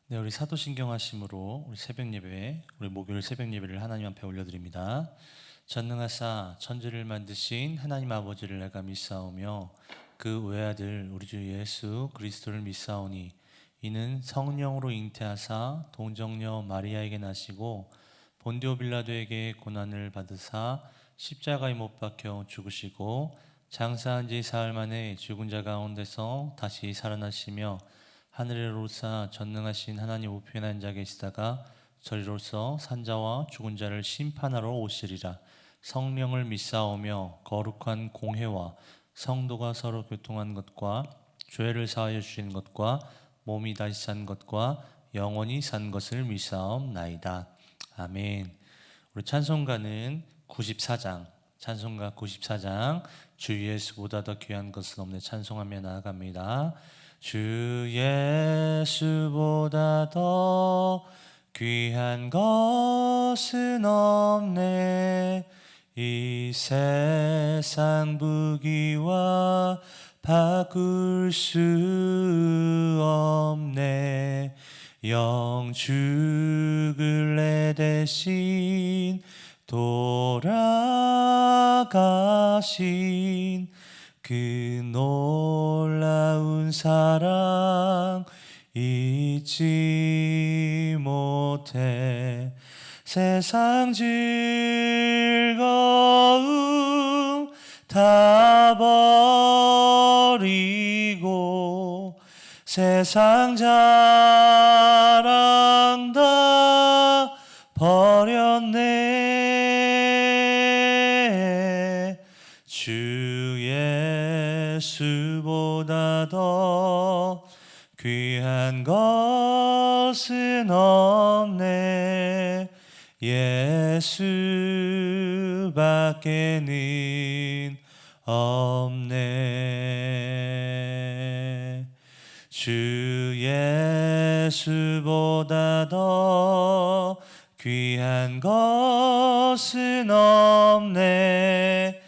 네, 우리 사도신경 하심으로 우리 새벽 예배, 우리 목요일 새벽 예배를 하나님 앞에 올려드립니다. 전능하사 천지를 만드신 하나님 아버지를 내가 믿사오며 그 외아들 우리 주 예수 그리스도를 믿사오니 이는 성령으로 잉태하사 동정녀 마리아에게 나시고 본디오 빌라도에게 고난을 받으사 십자가에 못 박혀 죽으시고 장사한 지 사흘 만에 죽은 자 가운데서 다시 살아나시며 하늘에 오르사 전능하신 하나님 우편에 앉아 계시다가 저리로서 산자와 죽은 자를 심판하러 오시리라. 성령을 믿사오며 거룩한 공회와 성도가 서로 교통한 것과 죄를 사하여 주신 것과 몸이 다시 산 것과 영원히 산 것을 믿사옵나이다. 아멘. 우리 찬송가는 94장, 찬송가 94장, 주 예수보다 더 귀한 것은 없네 찬송하며 나아갑니다. 주 예수보다 더 귀한 것은 없네. 이 세상 부귀와 바꿀 수 없네. 영 죽을 내 대신 돌아가신 그 놀라운 사랑 잊지 못해. 세상 즐거움 다 버리고 세상 자랑 다 버렸네. 주 예수보다 더 귀한 것은 없네. 예수밖에는 없네. 주 예수보다 더 귀한 것은 없네.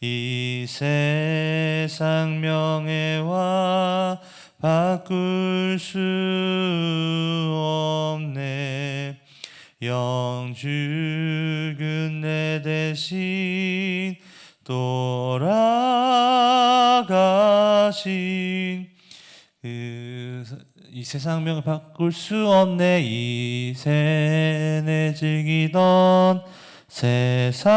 이 세상 명예와 바꿀 수 없네. 영 죽은 내 대신 돌아가신 이 세상 명을 바꿀 수 없네. 이 세내 즐기던 세상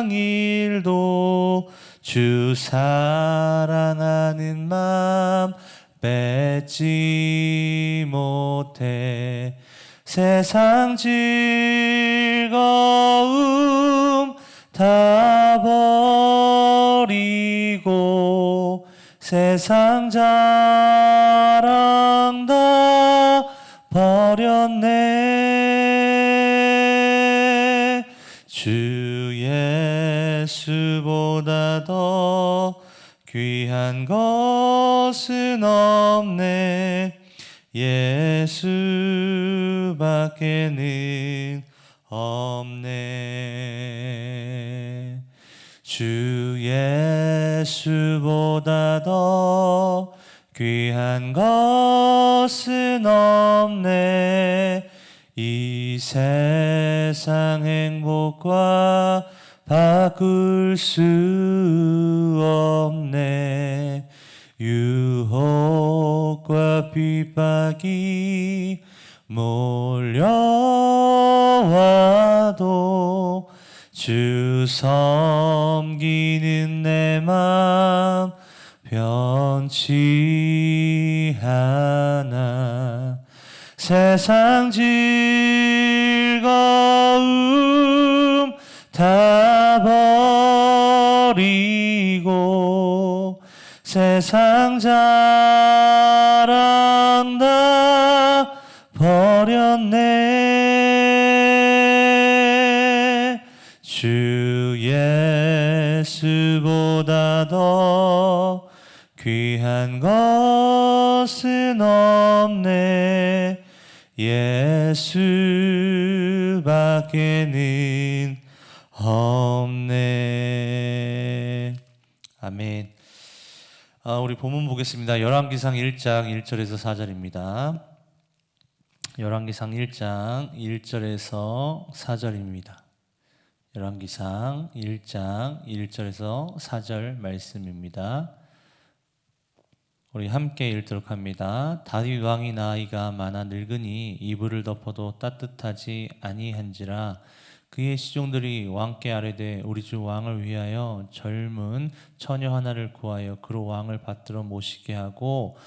일도 주 사랑하는 맘 뺏지 못해. 세상 즐거움 다 버리고 세상 자랑 다 버렸네. 주 예수보다 더 귀한 것은 없네. 예수밖에는 없네. 주 예수보다 더 귀한 것은 없네. 이 세상 행복과 바꿀 수 없네. 유혹과 핍박이 몰려와도 주 섬기는 내 맘 변치 않아. 세상 즐거움 다 버리고 세상 자랑 다 버렸네. 주 예수보다 더 귀한 것은 없네. 예수밖에는 없네. 아멘. 우리 본문 보겠습니다. 열왕기상 1장 1절에서 4절입니다. 열왕기상 1장 1절에서 4절입니다. 열왕기상 1장 1절에서 4절 말씀입니다. 우리 함께 읽도록 합니다. 다윗 왕이 나이가 많아 늙으니 이불을 덮어도 따뜻하지 아니한지라. 그의 시종들이 왕께 아뢰되 우리 주 왕을 위하여 젊은 처녀 하나를 구하여 그로 왕을 받들어 모시게 하고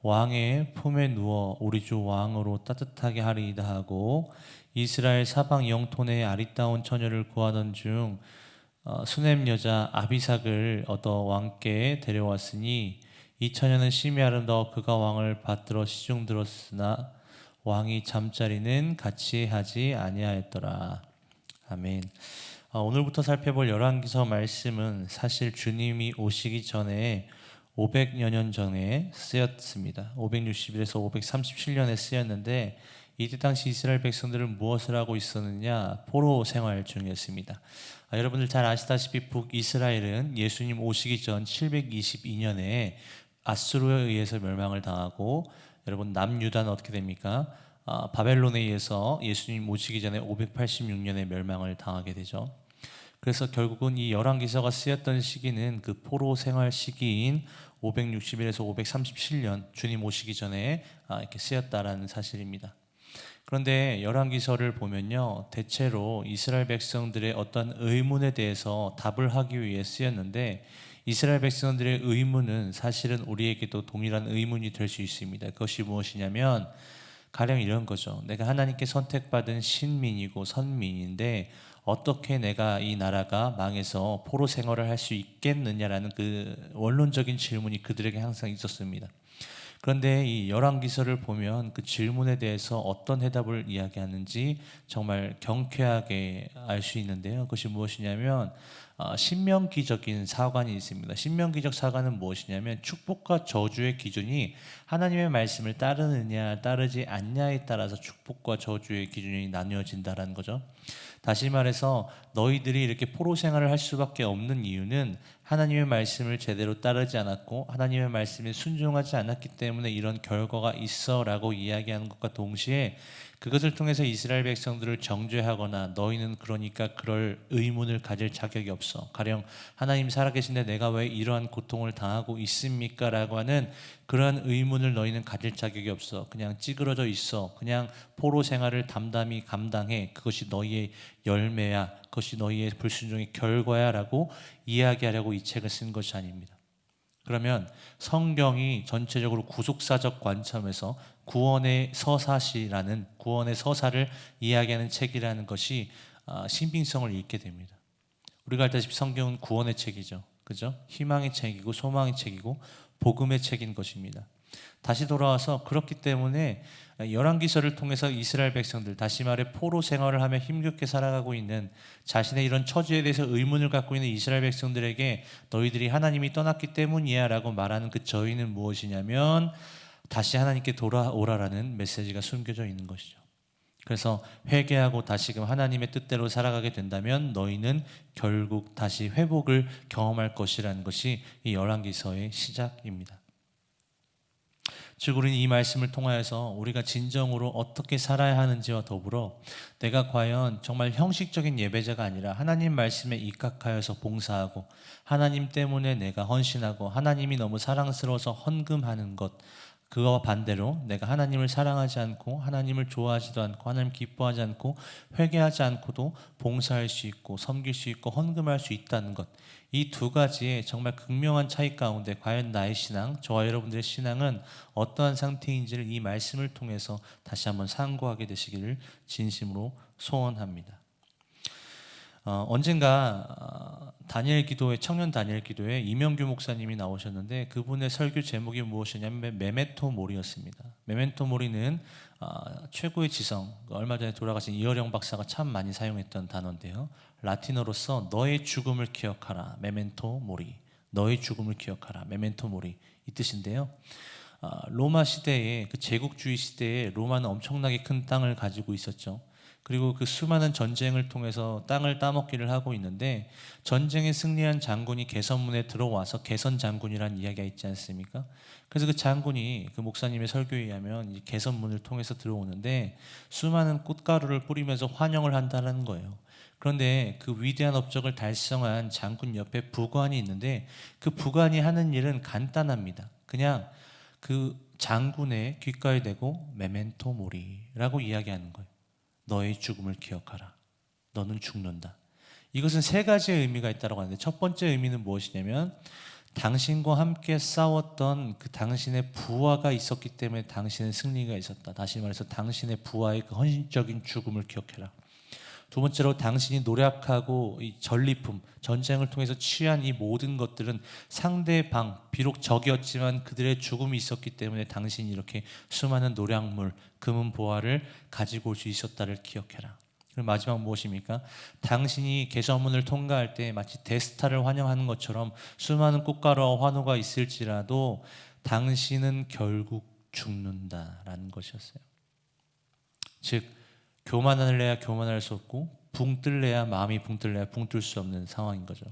왕의 품에 누워 우리 주 왕으로 따뜻하게 하리이다 하고, 이스라엘 사방 영토 내 아리따운 처녀를 구하던 중 수넴 여자 아비삭을 얻어 왕께 데려왔으니 이 처녀는 심히 아름다워 그가 왕을 받들어 시중 들었으나 왕이 잠자리는 같이 하지 아니하였더라. 아멘. 오늘부터 살펴볼 열왕기서 말씀은 사실 주님이 오시기 전에 500여 년 전에 쓰였습니다. 561에서 537년에 쓰였는데, 이때 당시 이스라엘 백성들은 무엇을 하고 있었느냐? 포로 생활 중이었습니다. 여러분들 잘 아시다시피 북이스라엘은 예수님 오시기 전 722년에 아수르에 의해서 멸망을 당하고, 여러분 남유다는 어떻게 됩니까? 바벨론에 의해서 예수님 오시기 전에 586년에 멸망을 당하게 되죠. 그래서 결국은 이 열왕기서가 쓰였던 시기는 그 포로 생활 시기인 561에서 537년 주님 오시기 전에 이렇게 쓰였다라는 사실입니다. 그런데 열왕기서를 보면요, 대체로 이스라엘 백성들의 어떤 의문에 대해서 답을 하기 위해 쓰였는데, 이스라엘 백성들의 의문은 사실은 우리에게도 동일한 의문이 될 수 있습니다. 그것이 무엇이냐면 가령 이런 거죠. 내가 하나님께 선택받은 신민이고 선민인데 어떻게 내가 이 나라가 망해서 포로 생활을 할 수 있겠느냐라는 그 원론적인 질문이 그들에게 항상 있었습니다. 그런데 이 열왕기서를 보면 그 질문에 대해서 어떤 해답을 이야기하는지 정말 경쾌하게 알 수 있는데요. 그것이 무엇이냐면 신명기적인 사관이 있습니다. 신명기적 사관은 무엇이냐면 축복과 저주의 기준이 하나님의 말씀을 따르느냐 따르지 않냐에 따라서 축복과 저주의 기준이 나뉘어진다라는 거죠. 다시 말해서 너희들이 이렇게 포로 생활을 할 수밖에 없는 이유는 하나님의 말씀을 제대로 따르지 않았고 하나님의 말씀에 순종하지 않았기 때문에 이런 결과가 있어라고 이야기하는 것과 동시에, 그것을 통해서 이스라엘 백성들을 정죄하거나 너희는 그러니까 그럴 의문을 가질 자격이 없어, 가령 하나님 살아계신데 내가 왜 이러한 고통을 당하고 있습니까? 라고 하는 그러한 의문을 너희는 가질 자격이 없어. 그냥 찌그러져 있어. 그냥 포로 생활을 담담히 감당해. 그것이 너희의 열매야. 그것이 너희의 불순종의 결과야 라고 이야기하려고 이 책을 쓴 것이 아닙니다. 그러면 성경이 전체적으로 구속사적 관점에서 구원의 서사시라는 구원의 서사를 이야기하는 책이라는 것이 신빙성을 잃게 됩니다. 우리가 알다시피 성경은 구원의 책이죠. 그죠? 희망의 책이고 소망의 책이고 복음의 책인 것입니다. 다시 돌아와서 그렇기 때문에 열왕기서를 통해서 이스라엘 백성들, 다시 말해 포로 생활을 하며 힘겹게 살아가고 있는 자신의 이런 처지에 대해서 의문을 갖고 있는 이스라엘 백성들에게 너희들이 하나님이 떠났기 때문이야 라고 말하는 그 저희는 무엇이냐면 다시 하나님께 돌아오라라는 메시지가 숨겨져 있는 것이죠. 그래서 회개하고 다시금 하나님의 뜻대로 살아가게 된다면 너희는 결국 다시 회복을 경험할 것이라는 것이 이 열왕기서의 시작입니다. 즉 우리는 이 말씀을 통하여서 우리가 진정으로 어떻게 살아야 하는지와 더불어 내가 과연 정말 형식적인 예배자가 아니라 하나님 말씀에 입각하여서 봉사하고 하나님 때문에 내가 헌신하고 하나님이 너무 사랑스러워서 헌금하는 것, 그와 반대로 내가 하나님을 사랑하지 않고 하나님을 좋아하지도 않고 하나님 기뻐하지 않고 회개하지 않고도 봉사할 수 있고 섬길 수 있고 헌금할 수 있다는 것, 이 두 가지의 정말 극명한 차이 가운데 과연 나의 신앙, 저와 여러분들의 신앙은 어떠한 상태인지를 이 말씀을 통해서 다시 한번 상고하게 되시기를 진심으로 소원합니다. 언젠가 다니엘 기도회, 청년 다니엘 기도회 이명규 목사님이 나오셨는데 그분의 설교 제목이 무엇이냐면 메멘토 모리였습니다. 메멘토 모리는 최고의 지성, 얼마 전에 돌아가신 이어령 박사가 참 많이 사용했던 단어인데요, 라틴어로서 너의 죽음을 기억하라, 메멘토 모리, 너의 죽음을 기억하라, 메멘토 모리, 이 뜻인데요. 로마 시대에, 그 제국주의 시대에 로마는 엄청나게 큰 땅을 가지고 있었죠. 그리고 그 수많은 전쟁을 통해서 땅을 따먹기를 하고 있는데, 전쟁에 승리한 장군이 개선문에 들어와서 개선 장군이라는 이야기가 있지 않습니까? 그래서 그 장군이 그 목사님의 설교에 의하면 이 개선문을 통해서 들어오는데 수많은 꽃가루를 뿌리면서 환영을 한다는 거예요. 그런데 그 위대한 업적을 달성한 장군 옆에 부관이 있는데, 그 부관이 하는 일은 간단합니다. 그냥 그 장군의 귓가에 대고 메멘토 모리라고 이야기하는 거예요. 너의 죽음을 기억하라. 너는 죽는다. 이것은 세 가지의 의미가 있다고 하는데, 첫 번째 의미는 무엇이냐면 당신과 함께 싸웠던 그 당신의 부하가 있었기 때문에 당신의 승리가 있었다. 다시 말해서 당신의 부하의 그 헌신적인 죽음을 기억해라. 두 번째로, 당신이 노력하고 이 전리품, 전쟁을 통해서 취한 이 모든 것들은 상대방, 비록 적이었지만 그들의 죽음이 있었기 때문에 당신이 이렇게 수많은 노량물, 금은 보화를 가지고 올 수 있었다를 기억해라. 그리고 마지막 무엇입니까? 당신이 개선문을 통과할 때 마치 대스타를 환영하는 것처럼 수많은 꽃가루와 환호가 있을지라도 당신은 결국 죽는다라는 것이었어요. 즉, 교만할래야 교만할 수 없고 붕 뜰래야 마음이 붕 뜰래야 붕 뜰 수 없는 상황인 거죠.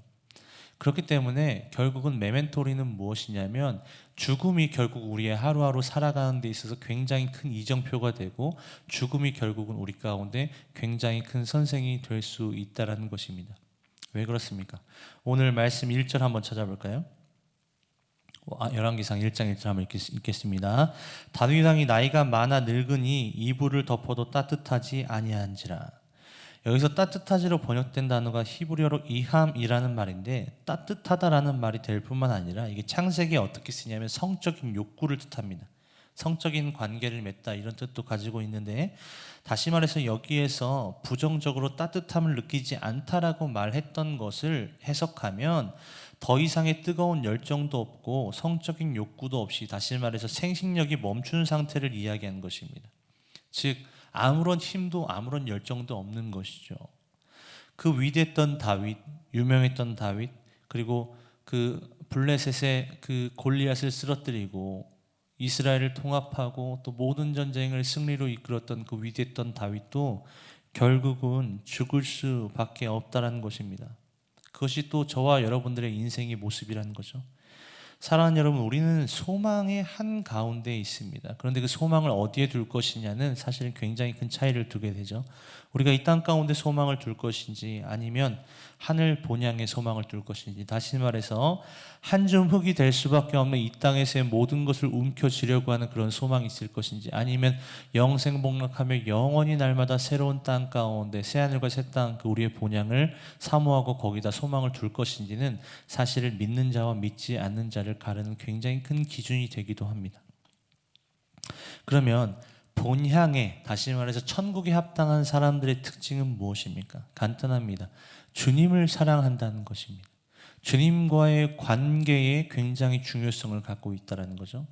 그렇기 때문에 결국은 메멘토리는 무엇이냐면, 죽음이 결국 우리의 하루하루 살아가는 데 있어서 굉장히 큰 이정표가 되고, 죽음이 결국은 우리 가운데 굉장히 큰 선생이 될 수 있다는 것입니다. 왜 그렇습니까? 오늘 말씀 1절 한번 찾아볼까요? 열왕기상 1장 1절 한번 읽겠습니다. 다윗 왕이 나이가 많아 늙으니 이불을 덮어도 따뜻하지 아니한지라. 여기서 따뜻하지로 번역된 단어가 히브리어로 이함이라는 말인데, 따뜻하다라는 말이 될 뿐만 아니라 이게 창세기에 어떻게 쓰냐면 성적인 욕구를 뜻합니다. 성적인 관계를 맺다, 이런 뜻도 가지고 있는데, 다시 말해서 여기에서 부정적으로 따뜻함을 느끼지 않다라고 말했던 것을 해석하면 더 이상의 뜨거운 열정도 없고 성적인 욕구도 없이, 다시 말해서 생식력이 멈춘 상태를 이야기하는 것입니다. 즉, 아무런 힘도 아무런 열정도 없는 것이죠. 그 위대했던 다윗, 유명했던 다윗, 그리고 그 블레셋의 그 골리앗을 쓰러뜨리고 이스라엘을 통합하고 또 모든 전쟁을 승리로 이끌었던 그 위대했던 다윗도 결국은 죽을 수밖에 없다라는 것입니다. 그것이 또 저와 여러분들의 인생의 모습이라는 거죠. 사랑하는 여러분, 우리는 소망의 한가운데 있습니다. 그런데 그 소망을 어디에 둘 것이냐는 사실은 굉장히 큰 차이를 두게 되죠. 우리가 이 땅 가운데 소망을 둘 것인지, 아니면 하늘 본향의 소망을 둘 것인지, 다시 말해서 한 줌 흙이 될 수밖에 없는 이 땅에서의 모든 것을 움켜쥐려고 하는 그런 소망이 있을 것인지, 아니면 영생복락하며 영원히 날마다 새로운 땅 가운데 새하늘과 새 땅, 그 우리의 본향을 사모하고 거기다 소망을 둘 것인지는 사실을 믿는 자와 믿지 않는 자를 가르는 굉장히 큰 기준이 되기도 합니다. 그러면 본향에, 다시 말해서 천국에 합당한 사람들의 특징은 무엇입니까? 간단합니다. 주님을 사랑한다는 것입니다. 주님과의 관계에 굉장히 중요성을 갖고 있다는 거죠.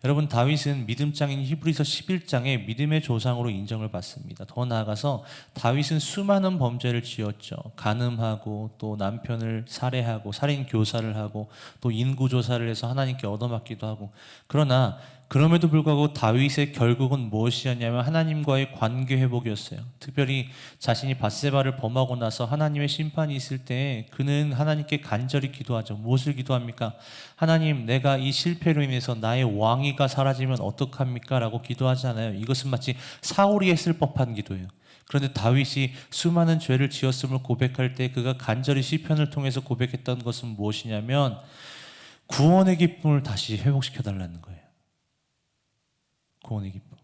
여러분, 다윗은 믿음장인 히브리서 11장에 믿음의 조상으로 인정을 받습니다. 더 나아가서 다윗은 수많은 범죄를 지었죠. 간음하고 또 남편을 살해하고 살인 교사를 하고 또 인구 조사를 해서 하나님께 얻어맞기도 하고, 그러나 그럼에도 불구하고 다윗의 결국은 무엇이었냐면 하나님과의 관계 회복이었어요. 특별히 자신이 밧세바를 범하고 나서 하나님의 심판이 있을 때 그는 하나님께 간절히 기도하죠. 무엇을 기도합니까? 하나님, 내가 이 실패로 인해서 나의 왕위가 사라지면 어떡합니까? 라고 기도하잖아요. 이것은 마치 사울이 했을 법한 기도예요. 그런데 다윗이 수많은 죄를 지었음을 고백할 때 그가 간절히 시편을 통해서 고백했던 것은 무엇이냐면 구원의 기쁨을 다시 회복시켜달라는 거예요. 구원의 기쁨.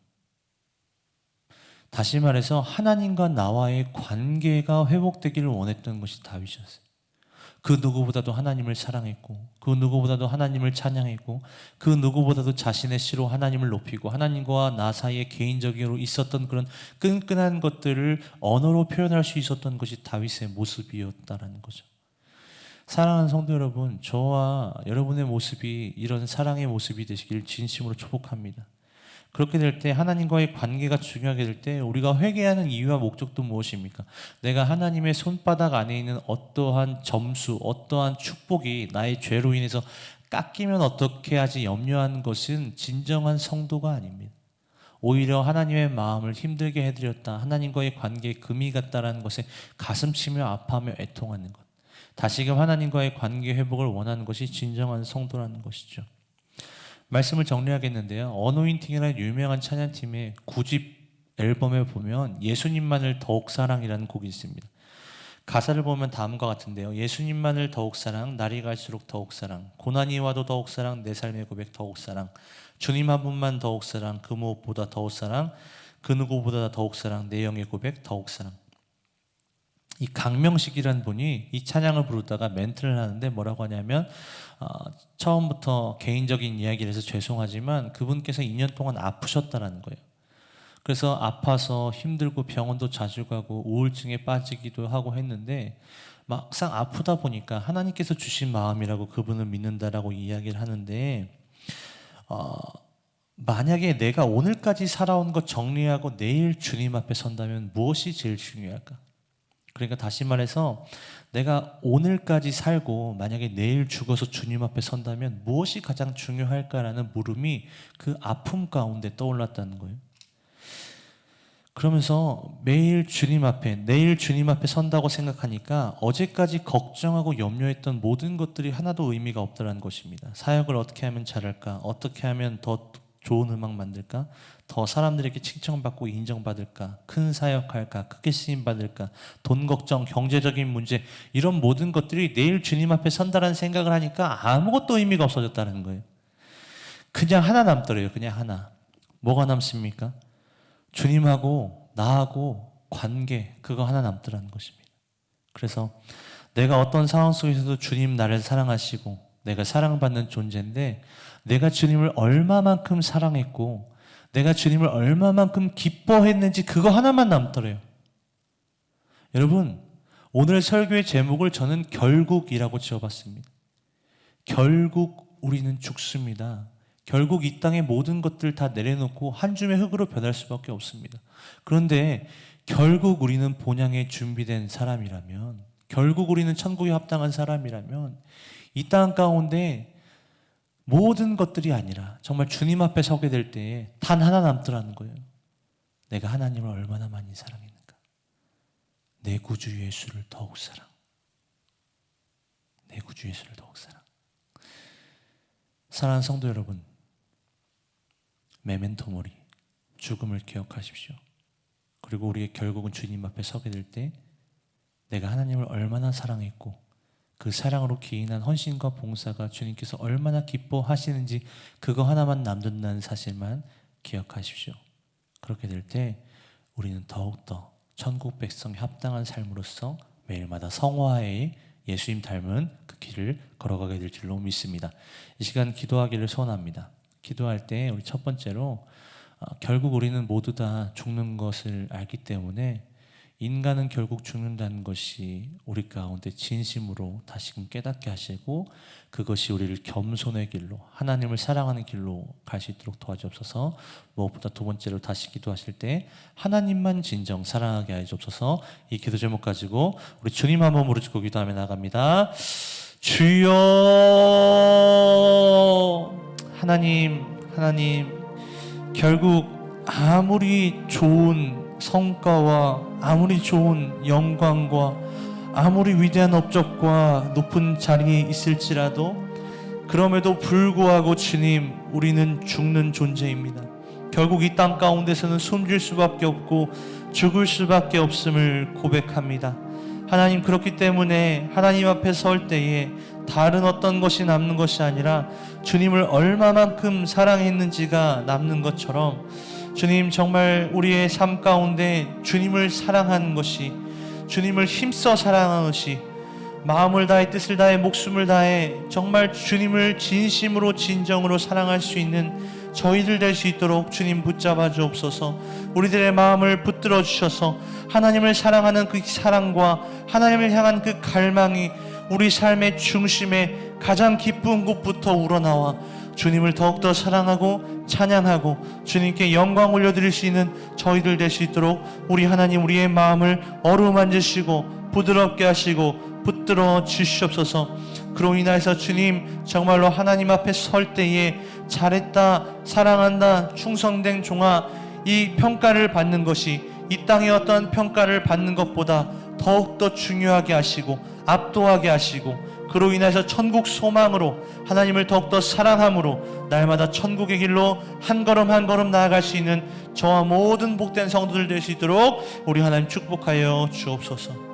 다시 말해서 하나님과 나와의 관계가 회복되기를 원했던 것이 다윗이었어요. 그 누구보다도 하나님을 사랑했고, 그 누구보다도 하나님을 찬양했고, 그 누구보다도 자신의 시로 하나님을 높이고 하나님과 나 사이에 개인적으로 있었던 그런 끈끈한 것들을 언어로 표현할 수 있었던 것이 다윗의 모습이었다라는 거죠. 사랑하는 성도 여러분, 저와 여러분의 모습이 이런 사랑의 모습이 되시길 진심으로 축복합니다. 그렇게 될 때, 하나님과의 관계가 중요하게 될 때 우리가 회개하는 이유와 목적도 무엇입니까? 내가 하나님의 손바닥 안에 있는 어떠한 점수, 어떠한 축복이 나의 죄로 인해서 깎이면 어떻게 하지 염려하는 것은 진정한 성도가 아닙니다. 오히려 하나님의 마음을 힘들게 해드렸다, 하나님과의 관계에 금이 갔다라는 것에 가슴치며 아파하며 애통하는 것, 다시금 하나님과의 관계 회복을 원하는 것이 진정한 성도라는 것이죠. 말씀을 정리하겠는데요, 어노인팅이라는 유명한 찬양팀의 9집 앨범에 보면 예수님만을 더욱 사랑이라는 곡이 있습니다. 가사를 보면 다음과 같은데요, 예수님만을 더욱 사랑, 날이 갈수록 더욱 사랑, 고난이 와도 더욱 사랑, 내 삶의 고백 더욱 사랑, 주님 한 분만 더욱 사랑, 그 무엇보다 더욱 사랑, 그 누구보다 더욱 사랑, 내 영의 고백 더욱 사랑. 이 강명식이라는 분이 이 찬양을 부르다가 멘트를 하는데 뭐라고 하냐면, 처음부터 개인적인 이야기를 해서 죄송하지만 그분께서 2년 동안 아프셨다는 거예요. 그래서 아파서 힘들고 병원도 자주 가고 우울증에 빠지기도 하고 했는데, 막상 아프다 보니까 하나님께서 주신 마음이라고 그분을 믿는다라고 이야기를 하는데, 만약에 내가 오늘까지 살아온 것 정리하고 내일 주님 앞에 선다면 무엇이 제일 중요할까? 그러니까 다시 말해서 내가 오늘까지 살고 만약에 내일 죽어서 주님 앞에 선다면 무엇이 가장 중요할까라는 물음이 그 아픔 가운데 떠올랐다는 거예요. 그러면서 매일 주님 앞에, 내일 주님 앞에 선다고 생각하니까 어제까지 걱정하고 염려했던 모든 것들이 하나도 의미가 없다는 것입니다. 사역을 어떻게 하면 잘할까? 어떻게 하면 더 좋은 음악 만들까? 더 사람들에게 칭찬받고 인정받을까? 큰 사역할까? 크게 쓰임받을까? 돈 걱정, 경제적인 문제, 이런 모든 것들이 내일 주님 앞에 선다라는 생각을 하니까 아무것도 의미가 없어졌다는 거예요. 그냥 하나 남더래요. 그냥 하나. 뭐가 남습니까? 주님하고 나하고 관계, 그거 하나 남더라는 것입니다. 그래서 내가 어떤 상황 속에서도 주님 나를 사랑하시고 내가 사랑받는 존재인데, 내가 주님을 얼마만큼 사랑했고 내가 주님을 얼마만큼 기뻐했는지 그거 하나만 남더래요. 여러분, 오늘 설교의 제목을 저는 결국이라고 지어봤습니다. 결국 우리는 죽습니다. 결국 이 땅의 모든 것들 다 내려놓고 한 줌의 흙으로 변할 수밖에 없습니다. 그런데 결국 우리는 본향에 준비된 사람이라면, 결국 우리는 천국에 합당한 사람이라면 이 땅 가운데 모든 것들이 아니라 정말 주님 앞에 서게 될 때에 단 하나 남더라는 거예요. 내가 하나님을 얼마나 많이 사랑했는가. 내 구주 예수를 더욱 사랑. 내 구주 예수를 더욱 사랑. 사랑하는 성도 여러분, 메멘토 모리, 죽음을 기억하십시오. 그리고 우리의 결국은 주님 앞에 서게 될 때 내가 하나님을 얼마나 사랑했고 그 사랑으로 기인한 헌신과 봉사가 주님께서 얼마나 기뻐하시는지 그거 하나만 남는다는 사실만 기억하십시오. 그렇게 될 때 우리는 더욱더 천국 백성에 합당한 삶으로서 매일마다 성화의 예수님 닮은 그 길을 걸어가게 될 줄로 믿습니다. 이 시간 기도하기를 소원합니다. 기도할 때 우리 첫 번째로 결국 우리는 모두 다 죽는 것을 알기 때문에 인간은 결국 죽는다는 것이 우리 가운데 진심으로 다시금 깨닫게 하시고 그것이 우리를 겸손의 길로, 하나님을 사랑하는 길로 갈 수 있도록 도와주옵소서. 무엇보다 두 번째로 다시 기도하실 때 하나님만 진정 사랑하게 하여 주옵소서. 이 기도 제목 가지고 우리 주님 한번 부르짖고 기도하며 나갑니다. 주여, 하나님, 결국 아무리 좋은 성과와 아무리 좋은 영광과 아무리 위대한 업적과 높은 자리에 있을지라도 그럼에도 불구하고 주님, 우리는 죽는 존재입니다. 결국 이 땅 가운데서는 숨질 수밖에 없고 죽을 수밖에 없음을 고백합니다. 하나님, 그렇기 때문에 하나님 앞에 설 때에 다른 어떤 것이 남는 것이 아니라 주님을 얼마만큼 사랑했는지가 남는 것처럼, 주님, 정말 우리의 삶 가운데 주님을 사랑하는 것이, 주님을 힘써 사랑하는 것이, 마음을 다해 뜻을 다해 목숨을 다해 정말 주님을 진심으로 진정으로 사랑할 수 있는 저희들 될 수 있도록 주님 붙잡아 주옵소서. 우리들의 마음을 붙들어 주셔서 하나님을 사랑하는 그 사랑과 하나님을 향한 그 갈망이 우리 삶의 중심에 가장 기쁜 곳부터 우러나와 주님을 더욱더 사랑하고 찬양하고 주님께 영광 올려드릴 수 있는 저희들 될 수 있도록 우리 하나님, 우리의 마음을 어루만지시고 부드럽게 하시고 붙들어 주시옵소서. 그로 인하여서 주님, 정말로 하나님 앞에 설 때에 잘했다, 사랑한다, 충성된 종아, 이 평가를 받는 것이 이 땅의 어떤 평가를 받는 것보다 더욱더 중요하게 하시고 압도하게 하시고, 그로 인해서 천국 소망으로 하나님을 더욱더 사랑함으로 날마다 천국의 길로 한 걸음 한 걸음 나아갈 수 있는 저와 모든 복된 성도들 될 수 있도록 우리 하나님 축복하여 주옵소서.